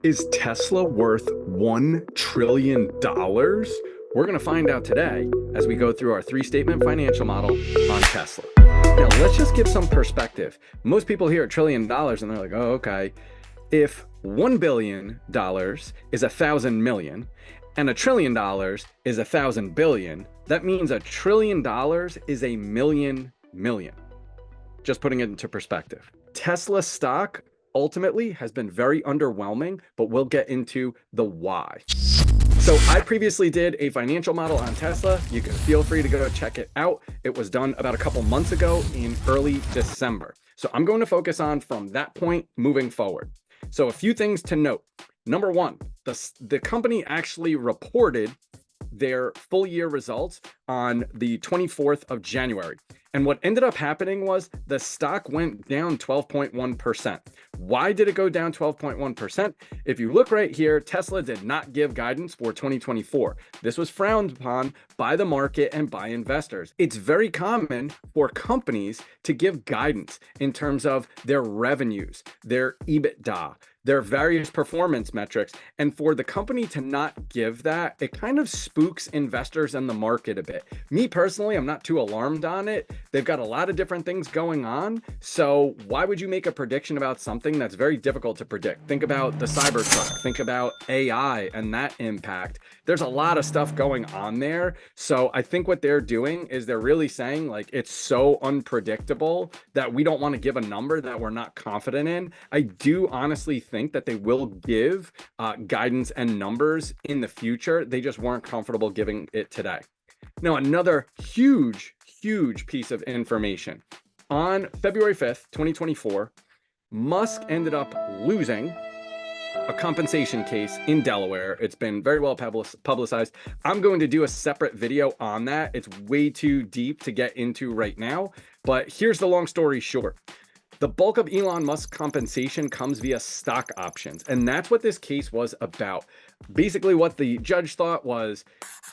Is Tesla worth $1 trillion? We're going to find out today as we go through our three-statement financial model on Tesla. Now, let's just give some perspective. Most people hear $1 trillion and they're like, oh, okay. If $1 billion is 1,000 million and $1 trillion is 1,000 billion, that means $1 trillion is a million. Just putting it into perspective. Tesla stock ultimately has been very underwhelming, but we'll get into the why. So I previously did a financial model on Tesla. You can feel free to go check it out. It was done about a couple months ago in early December. So I'm going to focus on from that point moving forward. So a few things to note. Number one, the company actually reported their full year results on the 24th of January. And what ended up happening was the stock went down 12.1%. Why did it go down 12.1%? If you look right here, Tesla did not give guidance for 2024. This was frowned upon by the market and by investors. It's very common for companies to give guidance in terms of their revenues, their EBITDA, their various performance metrics. And for the company to not give that, it kind of spooks investors and the market a bit. Me personally, I'm not too alarmed on it. They've got a lot of different things going on. So why would you make a prediction about something that's very difficult to predict? Think about the Cybertruck, think about AI and that impact. There's a lot of stuff going on there. So I think what they're doing is they're really saying like, it's so unpredictable that we don't want to give a number that we're not confident in. I do honestly think that they will give guidance and numbers in the future. They just weren't comfortable giving it today. Now, another huge piece of information. On February 5th, 2024, Musk ended up losing a compensation case in Delaware. It's been very well publicized. I'm going to do a separate video on that. It's way too deep to get into right now, but here's the long story short. The bulk of Elon Musk's compensation comes via stock options, and that's what this case was about. Basically, what the judge thought was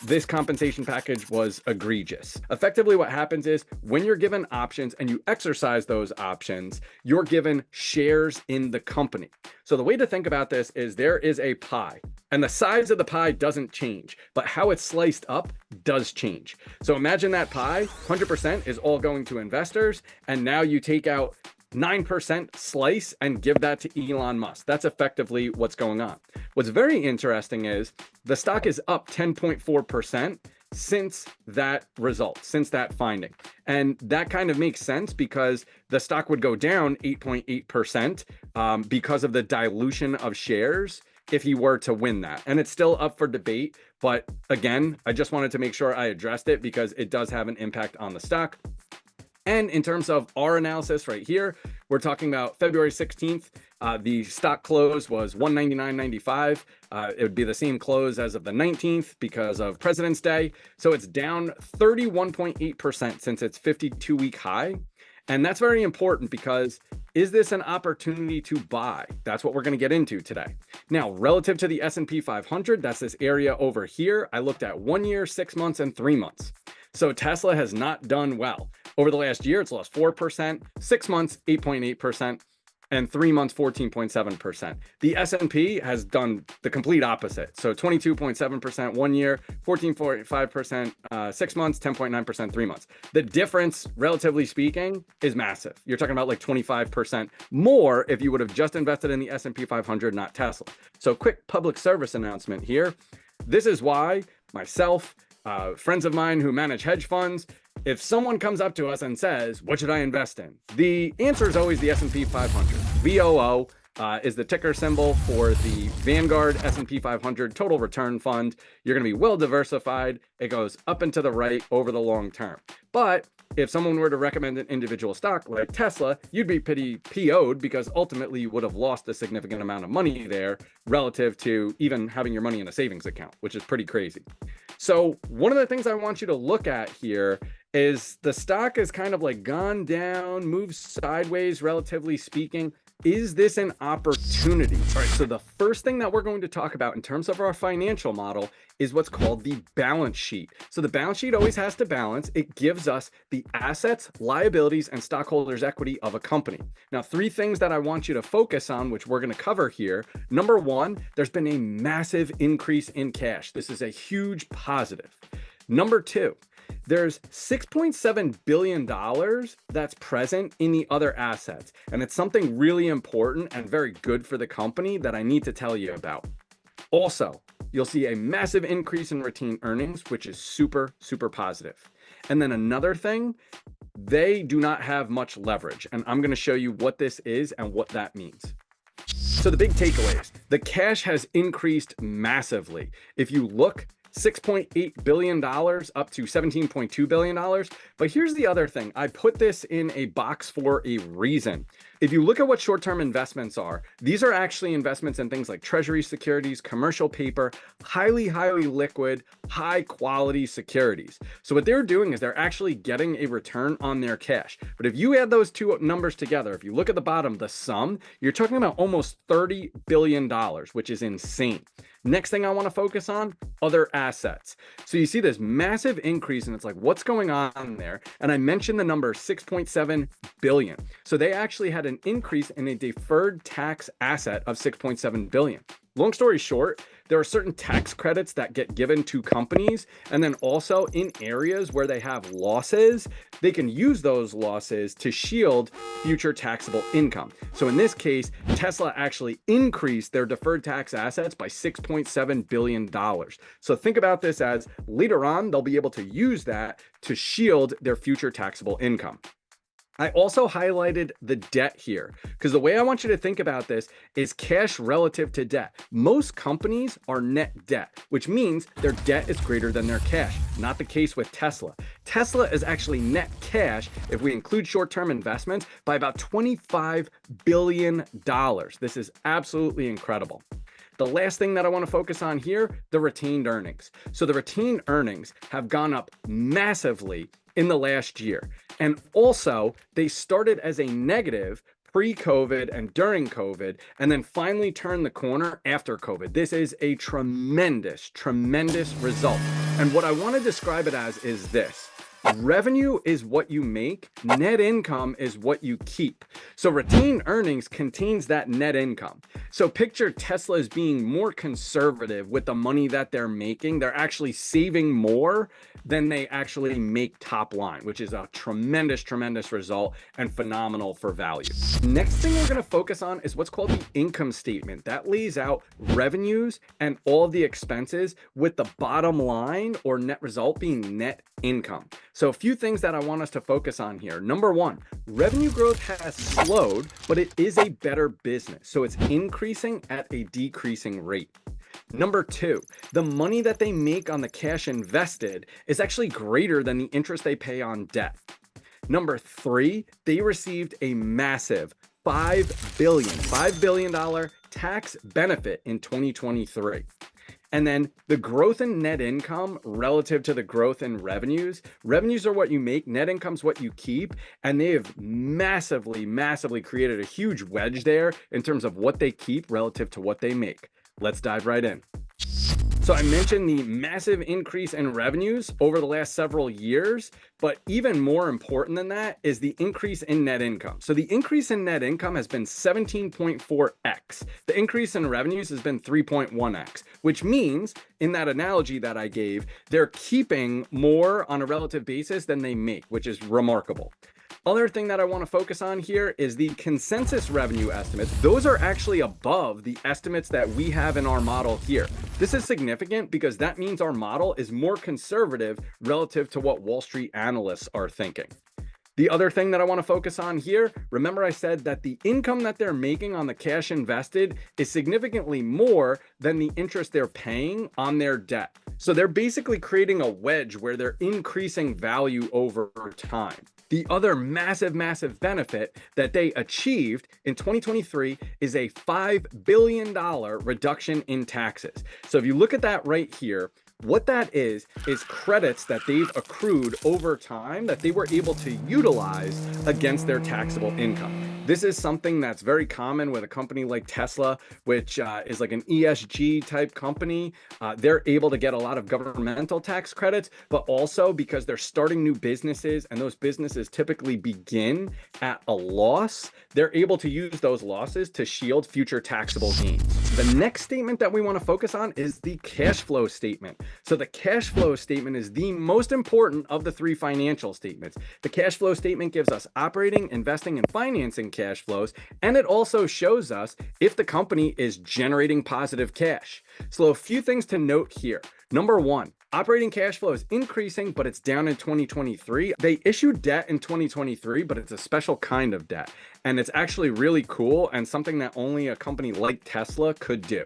this compensation package was egregious. Effectively, what happens is when you're given options and you exercise those options, you're given shares in the company. So the way to think about this is there is a pie, and the size of the pie doesn't change, but how it's sliced up does change. So imagine that pie, 100% is all going to investors, and now you take out 9% slice and give that to Elon Musk. That's effectively what's going on. What's very interesting is the stock is up 10.4% since that result, since that finding. And that kind of makes sense because the stock would go down 8.8% because of the dilution of shares if he were to win that. And it's still up for debate. But again, I just wanted to make sure I addressed it because it does have an impact on the stock. And in terms of our analysis right here, we're talking about February 16th. The stock close was $199.95. It would be the same close as of the 19th because of President's Day. So it's down 31.8% since its 52-week high. And that's very important because is this an opportunity to buy? That's what we're going to get into today. Now, relative to the S&P 500, that's this area over here. I looked at 1 year, 6 months, and 3 months. So Tesla has not done well. Over the last year, it's lost 4%, 6 months, 8.8%, and 3 months, 14.7%. The S&P has done the complete opposite. So 22.7% 1 year, 14.5% 6 months, 10.9% 3 months. The difference, relatively speaking, is massive. You're talking about like 25% more if you would have just invested in the S&P 500, not Tesla. So quick public service announcement here. This is why myself, friends of mine who manage hedge funds, if someone comes up to us and says, what should I invest in? The answer is always the S&P 500. VOO is the ticker symbol for the Vanguard S&P 500 Total Return Fund. You're going to be well diversified. It goes up and to the right over the long term. But if someone were to recommend an individual stock like Tesla, you'd be pretty PO'd because ultimately you would have lost a significant amount of money there relative to even having your money in a savings account, which is pretty crazy. So one of the things I want you to look at here is the stock is kind of like gone down, moved sideways, relatively speaking. Is this an opportunity? All right, so the first thing that we're going to talk about in terms of our financial model is what's called the balance sheet. So the balance sheet always has to balance. It gives us the assets, liabilities, and stockholders' equity of a company. Now, three things that I want you to focus on, which we're going to cover here. Number one, there's been a massive increase in cash. This is a huge positive. Number two, there's $6.7 billion that's present in the other assets. And it's something really important and very good for the company that I need to tell you about. Also, you'll see a massive increase in retained earnings, which is super, super positive. And then another thing, they do not have much leverage. And I'm going to show you what this is and what that means. So the big takeaways, the cash has increased massively. If you look, $6.8 billion up to $17.2 billion. But here's the other thing. I put this in a box for a reason. If you look at what short-term investments are, these are actually investments in things like treasury securities, commercial paper, highly liquid, high quality securities. So what they're doing is they're actually getting a return on their cash. But if you add those two numbers together, if you look at the bottom, the sum, you're talking about almost $30 billion, which is insane. Next thing I want to focus on, other assets. So you see this massive increase and it's like, what's going on there? And I mentioned the number 6.7 billion. So they actually had an increase in a deferred tax asset of 6.7 billion. Long story short, there are certain tax credits that get given to companies. And then also in areas where they have losses, they can use those losses to shield future taxable income. So in this case, Tesla actually increased their deferred tax assets by $6.7 billion. So think about this as later on, they'll be able to use that to shield their future taxable income. I also highlighted the debt here because the way I want you to think about this is cash relative to debt. Most companies are net debt, which means their debt is greater than their cash. Not the case with Tesla. Tesla is actually net cash, if we include short-term investments, by about $25 billion. This is absolutely incredible. The last thing that I want to focus on here, the retained earnings. So the retained earnings have gone up massively in the last year. And also, they started as a negative pre-COVID and during COVID, and then finally turned the corner after COVID. This is a tremendous, tremendous result. And what I want to describe it as is this. Revenue is what you make, net income is what you keep. So retained earnings contains that net income. So picture Tesla as being more conservative with the money that they're making. They're actually saving more than they actually make top line, which is a tremendous, tremendous result and phenomenal for value. Next thing we're going to focus on is what's called the income statement. That lays out revenues and all the expenses with the bottom line or net result being net income. So a few things that I want us to focus on here. Number one, revenue growth has slowed, but it is a better business. So it's increasing at a decreasing rate. Number two, the money that they make on the cash invested is actually greater than the interest they pay on debt. Number three, they received a massive $5 billion tax benefit in 2023. And then the growth in net income relative to the growth in revenues. Revenues are what you make, net income is what you keep. And they have massively, massively created a huge wedge there in terms of what they keep relative to what they make. Let's dive right in. So I mentioned the massive increase in revenues over the last several years, but even more important than that is the increase in net income. So the increase in net income has been 17.4x. The increase in revenues has been 3.1x, which means in that analogy that I gave, they're keeping more on a relative basis than they make, which is remarkable. Other thing that I want to focus on here is the consensus revenue estimates. Those are actually above the estimates that we have in our model here. This is significant because that means our model is more conservative relative to what Wall Street analysts are thinking. The other thing that I want to focus on here, remember I said that the income that they're making on the cash invested is significantly more than the interest they're paying on their debt. So they're basically creating a wedge where they're increasing value over time. The other massive, massive benefit that they achieved in 2023 is a $5 billion reduction in taxes. So if you look at that right here, what that is credits that they've accrued over time that they were able to utilize against their taxable income. This is something that's very common with a company like Tesla, which is like an ESG type company. They're able to get a lot of governmental tax credits, but also because they're starting new businesses and those businesses typically begin at a loss, they're able to use those losses to shield future taxable gains. The next statement that we want to focus on is the cash flow statement. So the cash flow statement is the most important of the three financial statements. The cash flow statement gives us operating, investing, and financing cash flows, and it also shows us if the company is generating positive cash. So a few things to note here. Number one, operating cash flow is increasing, but it's down in 2023. They issued debt in 2023, but it's a special kind of debt. And it's actually really cool and something that only a company like Tesla could do.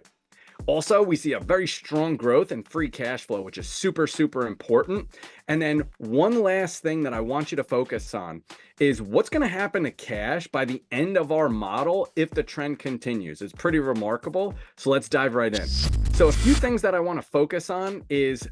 Also, we see a very strong growth in free cash flow, which is super, super important. And then one last thing that I want you to focus on is what's going to happen to cash by the end of our model if the trend continues. It's pretty remarkable. So let's dive right in. So a few things that I want to focus on is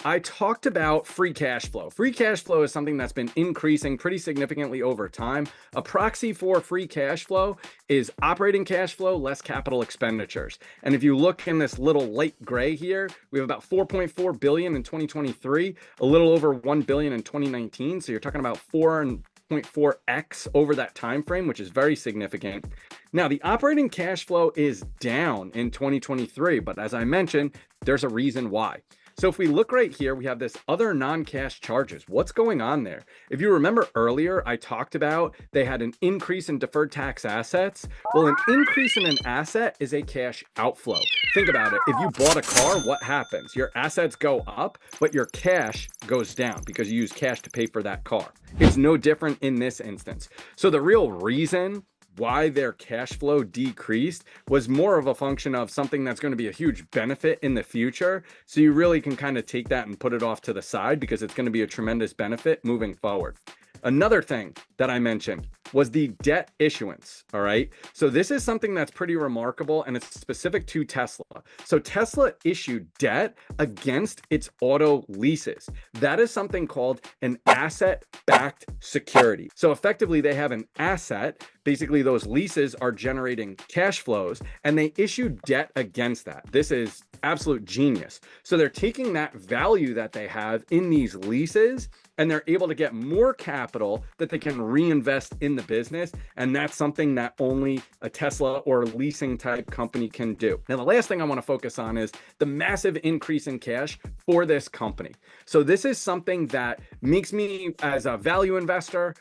I talked about free cash flow. Free cash flow is something that's been increasing pretty significantly over time. A proxy for free cash flow is operating cash flow less capital expenditures. And if you look in this little light gray here, we have about 4.4 billion in 2023, a little over 1 billion in 2019. So you're talking about 4.4x over that time frame, which is very significant. Now, the operating cash flow is down in 2023, but as I mentioned, there's a reason why. So if we look right here, we have this other non-cash charges. What's going on there? If you remember earlier, I talked about they had an increase in deferred tax assets. Well, an increase in an asset is a cash outflow. Think about it. If you bought a car, what happens? Your assets go up, but your cash goes down because you use cash to pay for that car. It's no different in this instance. So the real reason why their cash flow decreased was more of a function of something that's going to be a huge benefit in the future. So you really can kind of take that and put it off to the side because it's going to be a tremendous benefit moving forward. Another thing that I mentioned was the debt issuance. All right. So this is something that's pretty remarkable and it's specific to Tesla. So Tesla issued debt against its auto leases. That is something called an asset-backed security. So effectively they have an asset. Basically those leases are generating cash flows and they issue debt against that. This is absolute genius. So they're taking that value that they have in these leases and they're able to get more capital that they can reinvest in the business. And that's something that only a Tesla or a leasing type company can do. Now, the last thing I want to focus on is the massive increase in cash for this company. So this is something that makes me, as a value investor,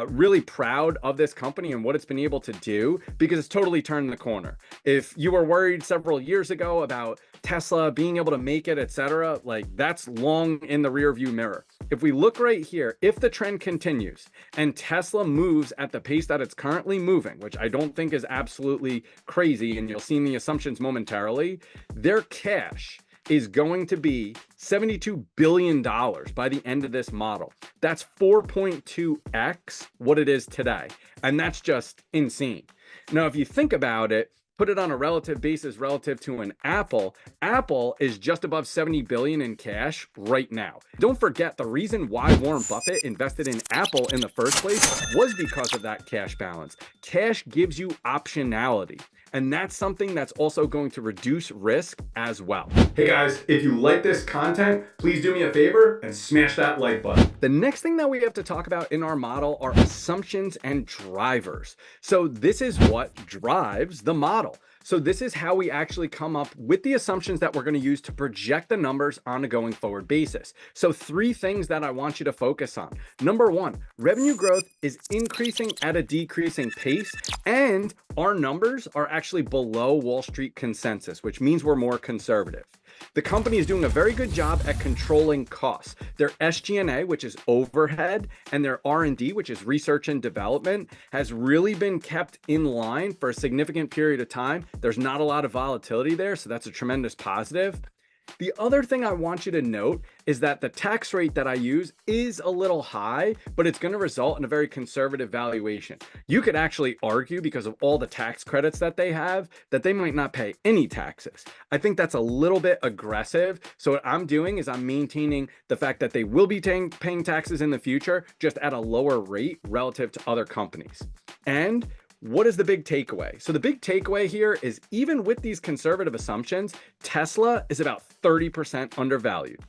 really proud of this company and what it's been able to do because it's totally turned the corner. If you were worried several years ago about Tesla being able to make it, etc., like that's long in the rear view mirror. If we look right here, if the trend continues and Tesla moves at the pace that it's currently moving, which I don't think is absolutely crazy, and you'll see in the assumptions momentarily, their cash is going to be $72 billion by the end of this model. That's 4.2x what it is today. And that's just insane. Now, if you think about it, put it on a relative basis relative to an Apple. Apple is just above 70 billion in cash right now. Don't forget the reason why Warren Buffett invested in Apple in the first place was because of that cash balance. Cash gives you optionality. And that's something that's also going to reduce risk as well. Hey guys, if you like this content, please do me a favor and smash that like button. The next thing that we have to talk about in our model are assumptions and drivers. So this is what drives the model. So this is how we actually come up with the assumptions that we're going to use to project the numbers on a going forward basis. So 3 things that I want you to focus on. Number 1, revenue growth is increasing at a decreasing pace, and our numbers are actually below Wall Street consensus, which means we're more conservative. The company is doing a very good job at controlling costs. Their SG&A, which is overhead, and their R&D, which is research and development, has really been kept in line for a significant period of time. There's not a lot of volatility there, so that's a tremendous positive. The other thing I want you to note is that the tax rate that I use is a little high, but it's going to result in a very conservative valuation. You could actually argue, because of all the tax credits that they have, that they might not pay any taxes. I think that's a little bit aggressive. So what I'm doing is I'm maintaining the fact that they will be paying taxes in the future, just at a lower rate relative to other companies. And what is the big takeaway? So the big takeaway here is even with these conservative assumptions, Tesla is about 30% undervalued.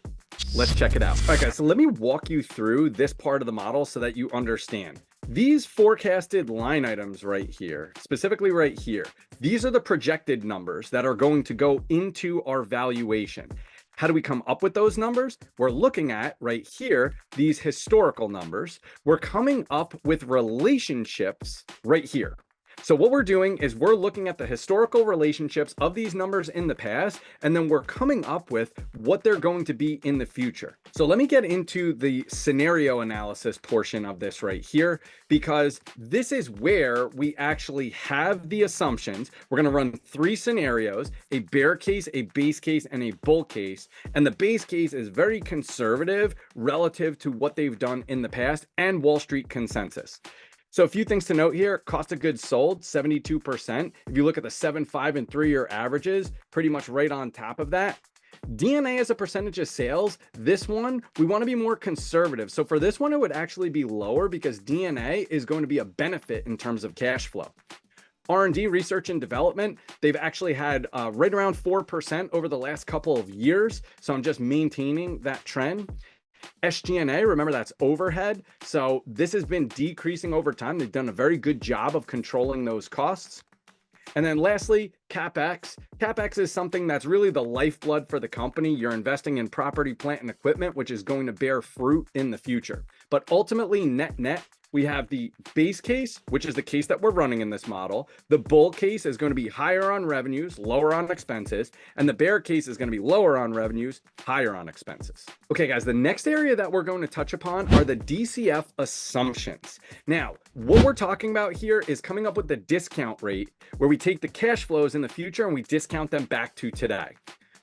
Let's check it out. All right, guys, so let me walk you through this part of the model so that you understand. These forecasted line items right here, specifically right here, these are the projected numbers that are going to go into our valuation. How do we come up with those numbers? We're looking at right here, these historical numbers. We're coming up with relationships right here. So what we're doing is we're looking at the historical relationships of these numbers in the past, and then we're coming up with what they're going to be in the future. So let me get into the scenario analysis portion of this right here, because this is where we actually have the assumptions. We're going to run 3 scenarios, a bear case, a base case, and a bull case. And the base case is very conservative relative to what they've done in the past and Wall Street consensus. So a few things to note here: cost of goods sold, 72%. If you look at the 7, 5, and 3-year averages, pretty much right on top of that. DNA as a percentage of sales, this one, we want to be more conservative. So for this one, it would actually be lower because DNA is going to be a benefit in terms of cash flow. R&D, research and development, they've actually had right around 4% over the last couple of years. So I'm just maintaining that trend. SG&A, remember that's overhead. So this has been decreasing over time. They've done a very good job of controlling those costs. And then lastly, CapEx. CapEx is something that's really the lifeblood for the company. You're investing in property, plant, and equipment, which is going to bear fruit in the future. But ultimately, net, we have the base case, which is the case that we're running in this model. The bull case is going to be higher on revenues, lower on expenses. And the bear case is going to be lower on revenues, higher on expenses. Okay, guys, the next area that we're going to touch upon are the DCF assumptions. Now, what we're talking about here is coming up with the discount rate, where we take the cash flows in the future and we discount them back to today.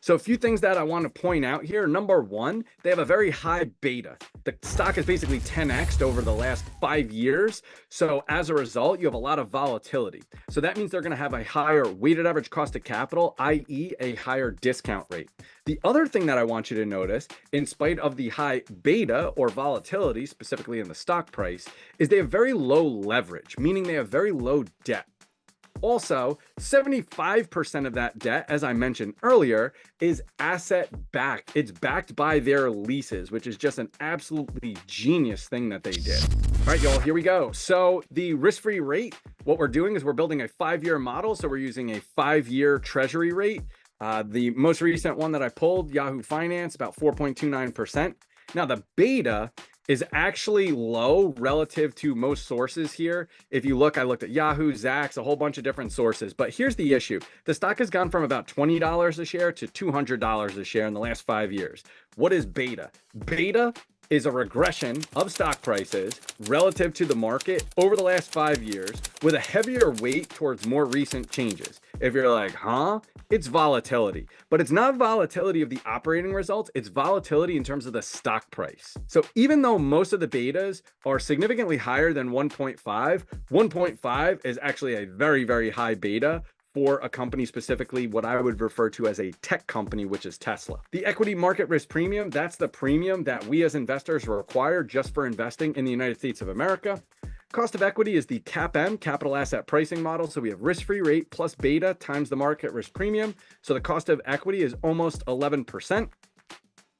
So a few things that I want to point out here. Number one, they have a very high beta. The stock is basically 10x'd over the last 5 years. So as a result, you have a lot of volatility. So that means they're going to have a higher weighted average cost of capital, i.e. a higher discount rate. The other thing that I want you to notice, in spite of the high beta or volatility, specifically in the stock price, is they have very low leverage, meaning they have very low debt. Also, 75% of that debt, as I mentioned earlier, is asset backed. It's backed by their leases, which is just an absolutely genius thing that they did. All right, y'all, here we go. So the risk-free rate, what we're doing is we're building a 5-year model. So we're using a 5-year treasury rate. The most recent one that I pulled, Yahoo Finance, about 4.29%. Now the beta is actually low relative to most sources here. If you look, I looked at Yahoo, Zacks, a whole bunch of different sources. But here's the issue. The stock has gone from about $20 a share to $200 a share in the last 5 years. What is beta? Beta is a regression of stock prices relative to the market over the last 5 years with a heavier weight towards more recent changes. If you're like, huh? It's volatility, but it's not volatility of the operating results. It's volatility in terms of the stock price. So even though most of the betas are significantly higher than 1.5, 1.5 is actually a very, very high beta for a company, specifically what I would refer to as a tech company, which is Tesla. The equity market risk premium, that's the premium that we as investors require just for investing in the United States of America. Cost of equity is the CAPM, capital asset pricing model. So we have risk-free rate plus beta times the market risk premium. So the cost of equity is almost 11%.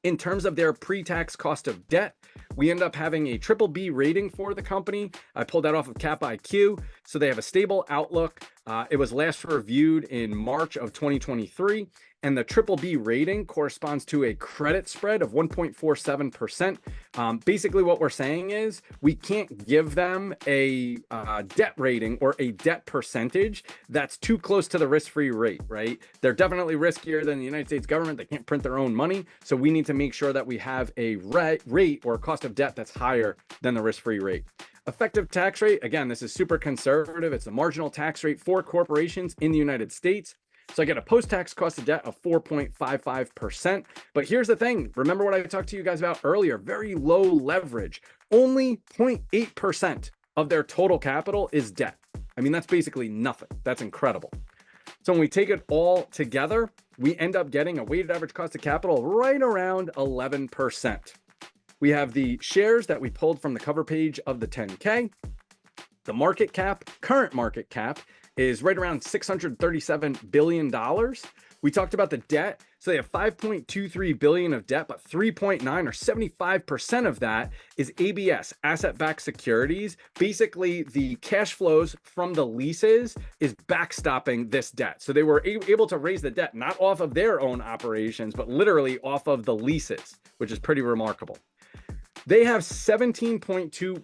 In terms of their pre-tax cost of debt, we end up having a BBB rating for the company. I pulled that off of Cap IQ. So they have a stable outlook. It was last reviewed in March of 2023. And the BBB rating corresponds to a credit spread of 1.47%. Basically, what we're saying is we can't give them a debt rating or a debt percentage that's too close to the risk-free rate, right? They're definitely riskier than the United States government. They can't print their own money. So we need to make sure that we have a rate or cost of debt that's higher than the risk-free rate. Effective tax rate, again, this is super conservative. It's the marginal tax rate for corporations in the United States. So I get a post-tax cost of debt of 4.55%. But here's the thing. Remember what I talked to you guys about earlier, very low leverage. Only 0.8% of their total capital is debt. I mean, that's basically nothing. That's incredible. So when we take it all together, we end up getting a weighted average cost of capital right around 11%. We have the shares that we pulled from the cover page of the 10K. The market cap, current market cap, is right around $637 billion. We talked about the debt. So they have $5.23 billion of debt, but 3.9 or 75% of that is ABS, asset-backed securities. Basically, the cash flows from the leases is backstopping this debt. So they were able to raise the debt, not off of their own operations, but literally off of the leases, which is pretty remarkable. They have 17.2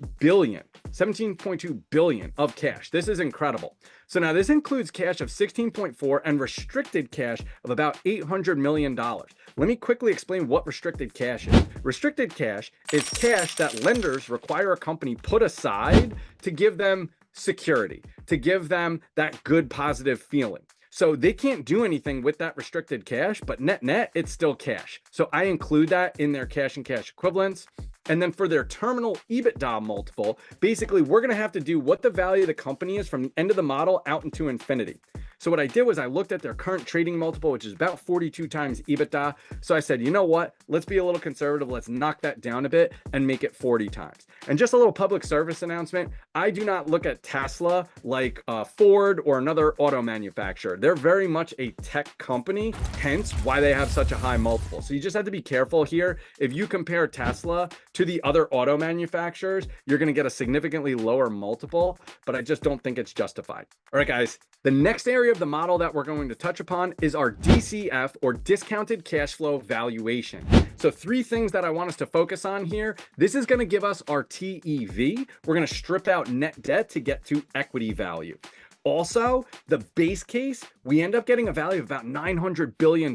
billion of cash. This is incredible. So now this includes cash of 16.4 and restricted cash of about $800 million. Let me quickly explain what restricted cash is. Restricted cash is cash that lenders require a company put aside to give them security, to give them that good positive feeling. So they can't do anything with that restricted cash, but net, it's still cash. So I include that in their cash and cash equivalents. And then for their terminal EBITDA multiple, basically we're going to have to do what the value of the company is from the end of the model out into infinity. So what I did was I looked at their current trading multiple, which is about 42 times EBITDA. So I said, you know what? Let's be a little conservative. Let's knock that down a bit and make it 40 times. And just a little public service announcement. I do not look at Tesla like Ford or another auto manufacturer. They're very much a tech company, hence why they have such a high multiple. So you just have to be careful here. If you compare Tesla to the other auto manufacturers, you're going to get a significantly lower multiple, but I just don't think it's justified. All right, guys, the next area of the model that we're going to touch upon is our DCF, or discounted cash flow valuation. So 3 things that I want us to focus on here. This is going to give us our TEV. We're going to strip out net debt to get to equity value. Also, the base case, we end up getting a value of about $900 billion,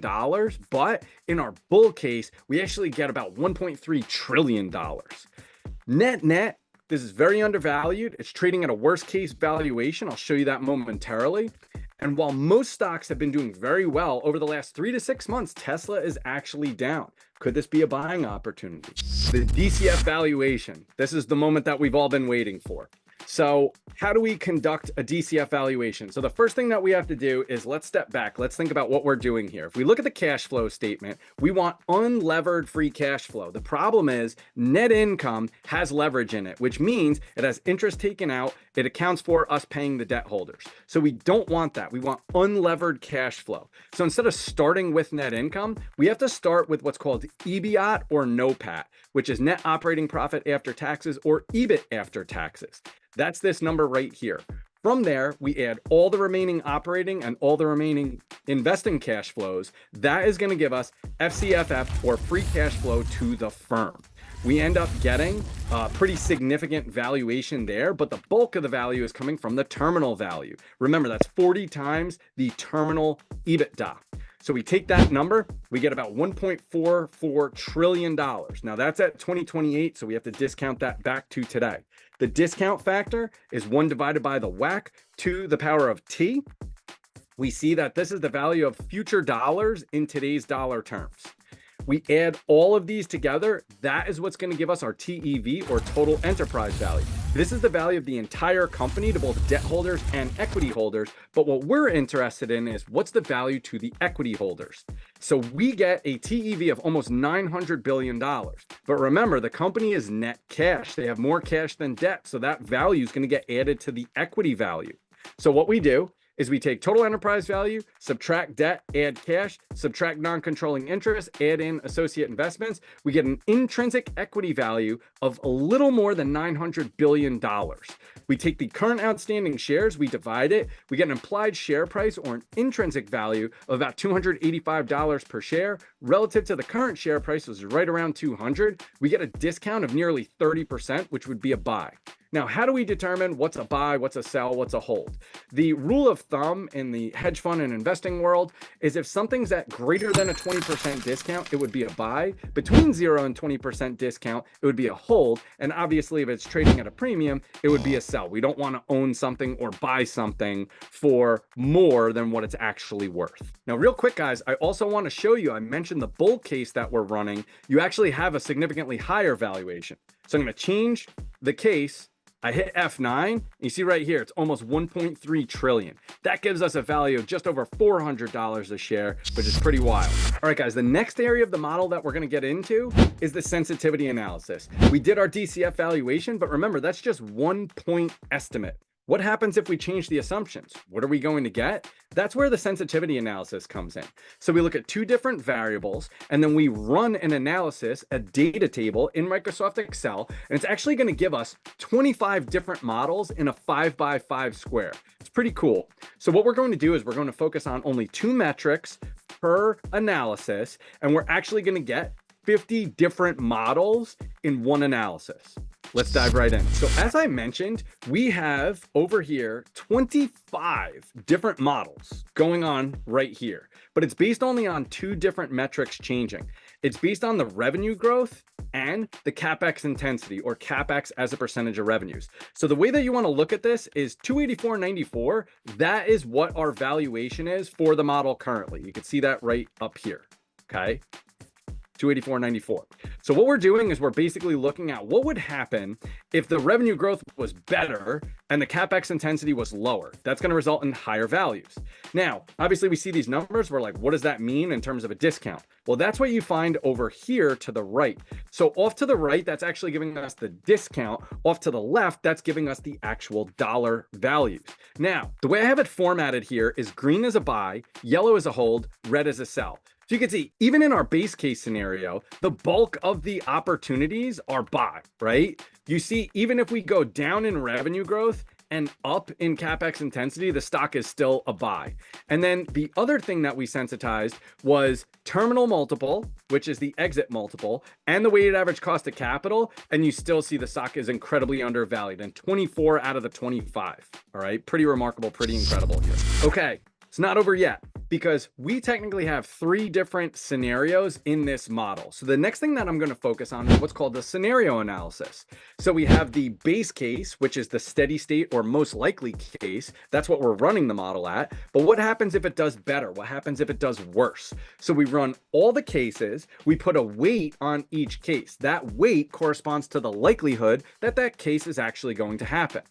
but in our bull case, we actually get about $1.3 trillion. Net, this is very undervalued. It's trading at a worst case valuation. I'll show you that momentarily. And while most stocks have been doing very well over the last 3 to 6 months, Tesla is actually down. Could this be a buying opportunity? The DCF valuation. This is the moment that we've all been waiting for. So how do we conduct a DCF valuation? So the first thing that we have to do is let's step back. Let's think about what we're doing here. If we look at the cash flow statement, we want unlevered free cash flow. The problem is net income has leverage in it, which means it has interest taken out. It accounts for us paying the debt holders. So we don't want that. We want unlevered cash flow. So instead of starting with net income, we have to start with what's called EBIT or NOPAT, which is net operating profit after taxes, or EBIT after taxes. That's this number right here. From there, we add all the remaining operating and all the remaining investing cash flows. That is going to give us FCFF, or free cash flow to the firm. We end up getting a pretty significant valuation there, but the bulk of the value is coming from the terminal value. Remember, that's 40 times the terminal EBITDA. So we take that number, we get about $1.44 trillion. Now that's at 2028, so we have to discount that back to today. The discount factor is 1 divided by the WACC to the power of T. We see that this is the value of future dollars in today's dollar terms. We add all of these together. That is what's going to give us our TEV, or total enterprise value. This is the value of the entire company to both debt holders and equity holders. But what we're interested in is what's the value to the equity holders. So we get a TEV of almost $900 billion. But remember, the company is net cash. They have more cash than debt. So that value is going to get added to the equity value. So what we do is we take total enterprise value, subtract debt, add cash, subtract non-controlling interest, add in associate investments. We get an intrinsic equity value of a little more than $900 billion. We take the current outstanding shares, we divide it, we get an implied share price, or an intrinsic value, of about $285 per share. Relative to the current share price, which is right around 200, we get a discount of nearly 30%, which would be a buy. Now, how do we determine what's a buy, what's a sell, what's a hold? The rule of thumb in the hedge fund and investing world is if something's at greater than a 20% discount, it would be a buy. Between 0 and 20% discount, it would be a hold. And obviously, if it's trading at a premium, it would be a sell. We don't want to own something or buy something for more than what it's actually worth. Now, real quick, guys, I also want to show you, I mentioned the bull case that we're running. You actually have a significantly higher valuation. So I'm going to change the case I hit F9, you see right here, it's almost 1.3 trillion. That gives us a value of just over $400 a share, which is pretty wild. All right, guys, the next area of the model that we're gonna get into is the sensitivity analysis. We did our DCF valuation, but remember, that's just 1 point estimate. What happens if we change the assumptions? What are we going to get? That's where the sensitivity analysis comes in. So we look at two different variables, and then we run an analysis, a data table in Microsoft Excel, and it's actually going to give us 25 different models in a 5x5 square. It's pretty cool. So what we're going to do is we're going to focus on only 2 metrics per analysis, and we're actually going to get 50 different models in one analysis. Let's dive right in. So as I mentioned, we have over here 25 different models going on right here, but it's based only on 2 different metrics changing. It's based on the revenue growth and the CapEx intensity, or CapEx as a percentage of revenues. So the way that you want to look at this is 284.94. That is what our valuation is for the model currently. You can see that right up here. Okay. 284.94. So what we're doing is we're basically looking at what would happen if the revenue growth was better and the CapEx intensity was lower. That's going to result in higher values. Now, obviously we see these numbers. We're like, what does that mean in terms of a discount? Well, that's what you find over here to the right. So off to the right, that's actually giving us the discount. Off to the left, that's giving us the actual dollar values. Now, the way I have it formatted here is green is a buy, yellow is a hold, red is a sell. So you can see, even in our base case scenario, the bulk of the opportunities are buy, right? You see, even if we go down in revenue growth and up in CapEx intensity, the stock is still a buy. And then the other thing that we sensitized was terminal multiple, which is the exit multiple, and the weighted average cost of capital. And you still see the stock is incredibly undervalued, and 24 out of the 25. All right, pretty remarkable, pretty incredible here. Okay, it's not over yet, because we technically have 3 different scenarios in this model. So the next thing that I'm going to focus on is what's called the scenario analysis. So we have the base case, which is the steady state or most likely case. That's what we're running the model at. But what happens if it does better? What happens if it does worse? So we run all the cases. We put a weight on each case. That weight corresponds to the likelihood that that case is actually going to happen.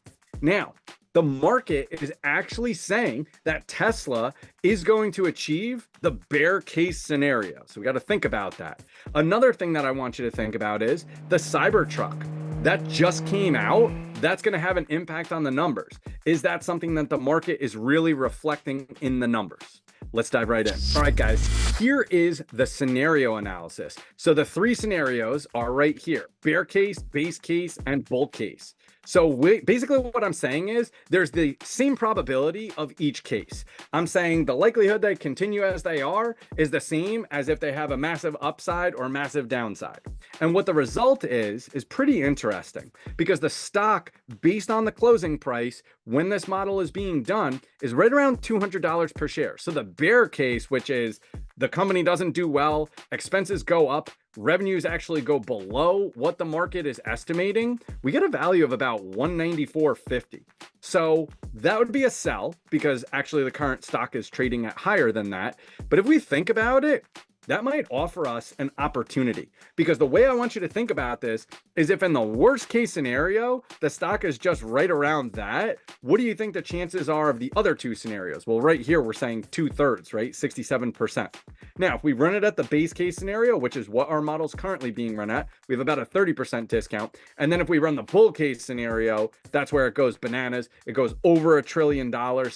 Now, the market is actually saying that Tesla is going to achieve the bear case scenario. So we got to think about that. Another thing that I want you to think about is the Cybertruck that just came out. That's going to have an impact on the numbers. Is that something that the market is really reflecting in the numbers? Let's dive right in. All right, guys, here is the scenario analysis. So the 3 scenarios are right here: bear case, base case, and bull case. So basically what I'm saying is there's the same probability of each case. I'm saying the likelihood they continue as they are is the same as if they have a massive upside or massive downside. And what the result is pretty interesting, because the stock, based on the closing price when this model is being done, is right around $200 per share. So the bear case, which is the company doesn't do well, expenses go up, revenues actually go below what the market is estimating, we get a value of about $194.50. So that would be a sell, because actually the current stock is trading at higher than that. But if we think about it, that might offer us an opportunity, because the way I want you to think about this is, if in the worst case scenario, the stock is just right around that, what do you think the chances are of the other 2 scenarios? Well, right here, we're saying 2/3, right? 67%. Now, if we run it at the base case scenario, which is what our model is currently being run at, we have about a 30% discount. And then if we run the bull case scenario, that's where it goes bananas. It goes over $1 trillion,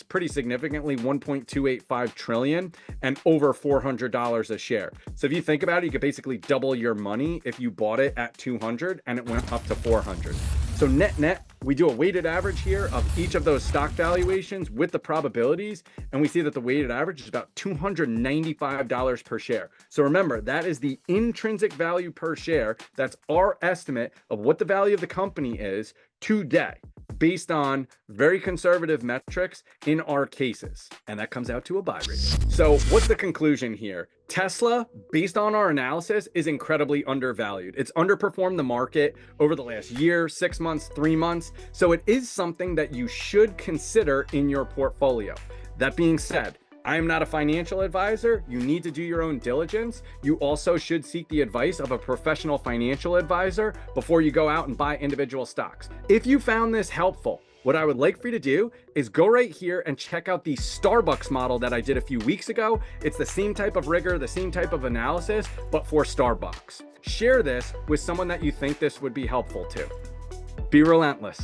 pretty significantly, 1.285 trillion, and over $400 a share. So if you think about it, you could basically double your money if you bought it at 200 and it went up to 400. So net, we do a weighted average here of each of those stock valuations with the probabilities, and we see that the weighted average is about $295 per share. So remember, that is the intrinsic value per share. That's our estimate of what the value of the company is today, based on very conservative metrics in our cases. And that comes out to a buy rating. So what's the conclusion here? Tesla, based on our analysis, is incredibly undervalued. It's underperformed the market over the last year, 6 months, 3 months. So it is something that you should consider in your portfolio. That being said, I am not a financial advisor. You need to do your own diligence. You also should seek the advice of a professional financial advisor before you go out and buy individual stocks. If you found this helpful, what I would like for you to do is go right here and check out the Starbucks model that I did a few weeks ago. It's the same type of rigor, the same type of analysis, but for Starbucks. Share this with someone that you think this would be helpful to. Be relentless.